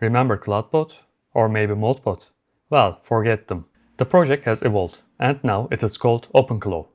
Remember CloudBot? Or maybe Moltbot? Well, forget them. The project has evolved, and now it is called OpenClaw.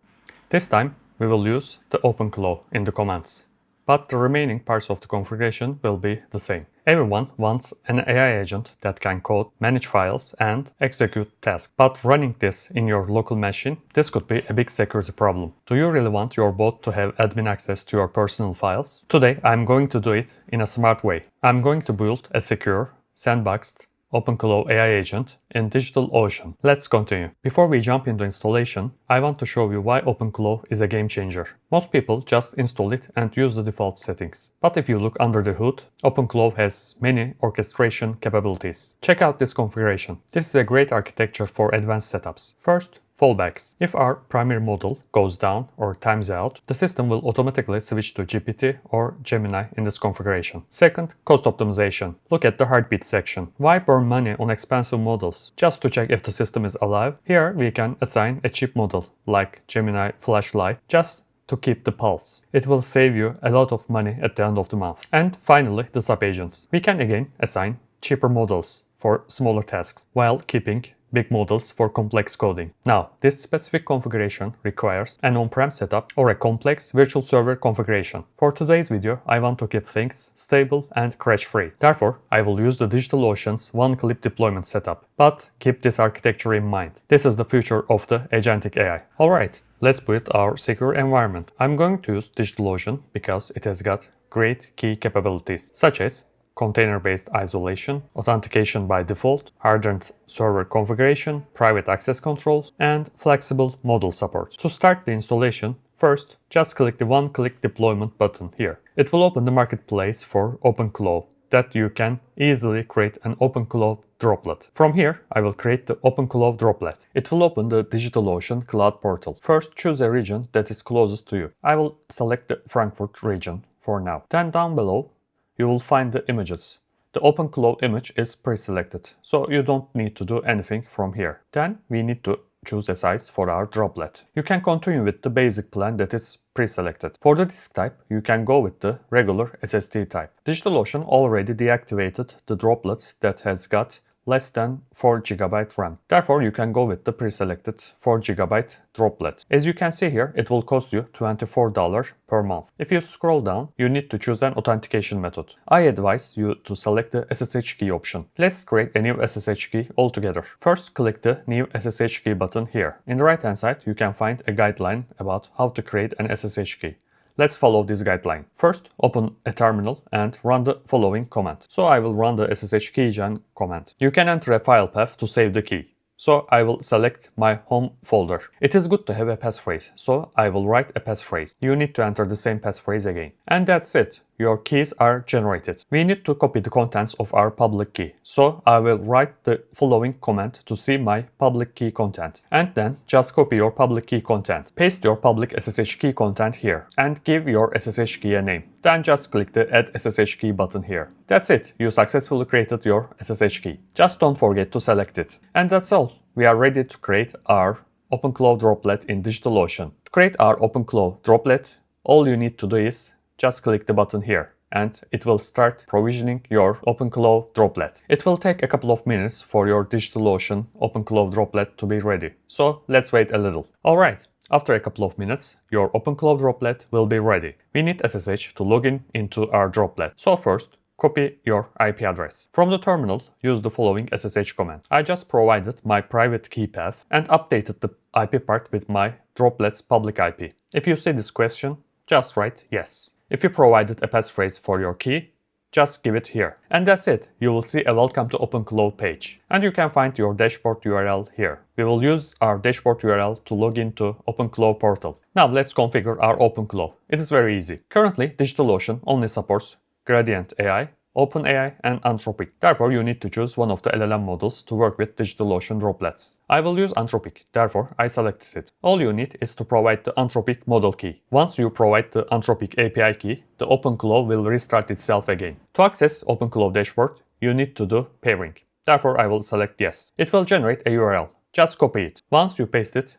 This time, we will use the OpenClaw in the commands. But the remaining parts of the configuration will be the same. Everyone wants an AI agent that can code, manage files, and execute tasks. But running this in your local machine, this could be a big security problem. Do you really want your bot to have admin access to your personal files? Today, I'm going to do it in a smart way. I'm going to build a secure, sandboxed OpenClaw AI agent in DigitalOcean. Let's continue. Before we jump into installation, I want to show you why OpenClaw is a game changer. Most people just install it and use the default settings. But if you look under the hood, OpenClaw has many orchestration capabilities. Check out this configuration. This is a great architecture for advanced setups. First, fallbacks. If our primary model goes down or times out, the system will automatically switch to GPT or Gemini in this configuration. Second, cost optimization. Look at the heartbeat section. Why burn money on expensive models? Just to check if the system is alive, here we can assign a cheap model like Gemini Flashlight just to keep the pulse. It will save you a lot of money at the end of the month. And finally, the sub-agents. We can again assign cheaper models for smaller tasks while keeping big models for complex coding. Now, this specific configuration requires an on-prem setup or a complex virtual server configuration. For today's video, I want to keep things stable and crash-free. Therefore, I will use the DigitalOcean's one-click deployment setup. But keep this architecture in mind. This is the future of the agentic AI. Alright, let's build our secure environment. I'm going to use DigitalOcean because it has got great key capabilities, such as container-based isolation, authentication by default, hardened server configuration, private access controls, and flexible model support. To start the installation, first, just click the one-click deployment button here. It will open the marketplace for OpenClaw that you can easily create an OpenClaw droplet. From here, I will create the OpenClaw droplet. It will open the DigitalOcean cloud portal. First, choose a region that is closest to you. I will select the Frankfurt region for now. Then down below, you will find the images. The OpenClaw image is pre-selected, so you don't need to do anything from here. Then we need to choose a size for our droplet. You can continue with the basic plan that is pre-selected. For the disk type, you can go with the regular SSD type. DigitalOcean already deactivated the droplets that has got less than 4 GB RAM. Therefore, you can go with the pre-selected 4 GB droplet. As you can see here, it will cost you $24 per month. If you scroll down, you need to choose an authentication method. I advise you to select the SSH key option. Let's create a new SSH key altogether. First, click the new SSH key button here. In the right hand side, you can find a guideline about how to create an SSH key. Let's follow this guideline. First, open a terminal and run the following command. So I will run the ssh-keygen command. You can enter a file path to save the key. So I will select my home folder. It is good to have a passphrase, so I will write a passphrase. You need to enter the same passphrase again. And that's it. Your keys are generated. We need to copy the contents of our public key. So I will write the following command to see my public key content. And then just copy your public key content. Paste your public SSH key content here and give your SSH key a name. Then just click the Add SSH key button here. That's it. You successfully created your SSH key. Just don't forget to select it. And that's all. We are ready to create our OpenClaw droplet in DigitalOcean. To create our OpenClaw droplet, all you need to do is just click the button here and it will start provisioning your OpenClaw droplet. It will take a couple of minutes for your DigitalOcean OpenClaw droplet to be ready. So let's wait a little. Alright, after a couple of minutes, your OpenClaw droplet will be ready. We need SSH to log in into our droplet. So first, copy your IP address. From the terminal, use the following SSH command. I just provided my private key path and updated the IP part with my droplet's public IP. If you see this question, just write yes. If you provided a passphrase for your key, just give it here. And that's it. You will see a welcome to OpenClaw page. And you can find your dashboard URL here. We will use our dashboard URL to log into OpenClaw portal. Now let's configure our OpenClaw. It is very easy. Currently, DigitalOcean only supports Gradient AI, OpenAI and Anthropic. Therefore, you need to choose one of the LLM models to work with DigitalOcean droplets. I will use Anthropic, therefore I selected it. All you need is to provide the Anthropic model key. Once you provide the Anthropic API key, the OpenClaw will restart itself again. To access OpenClaw dashboard, you need to do pairing. Therefore, I will select yes. It will generate a URL. Just copy it. Once you paste it,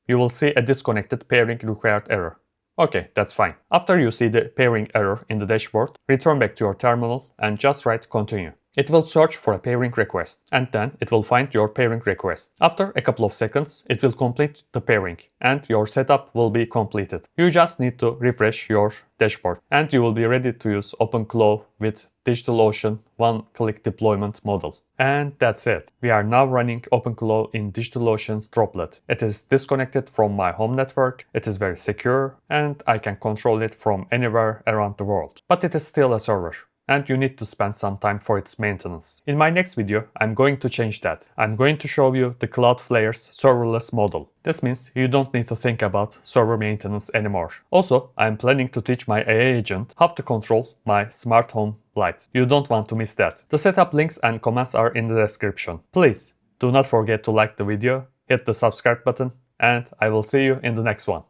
you will see a disconnected pairing required error. Okay, that's fine. After you see the pairing error in the dashboard, return back to your terminal and just write continue. It will search for a pairing request, and then it will find your pairing request. After a couple of seconds, it will complete the pairing, and your setup will be completed. You just need to refresh your dashboard, and you will be ready to use OpenClaw with DigitalOcean one-click deployment model. And that's it. We are now running OpenClaw in DigitalOcean's Droplet. It is disconnected from my home network, it is very secure, and I can control it from anywhere around the world. But it is still a server, and you need to spend some time for its maintenance. In my next video, I'm going to change that. I'm going to show you the Cloudflare's serverless model. This means you don't need to think about server maintenance anymore. Also, I'm planning to teach my AI agent how to control my smart home lights. You don't want to miss that. The setup links and comments are in the description. Please do not forget to like the video, hit the subscribe button, and I will see you in the next one.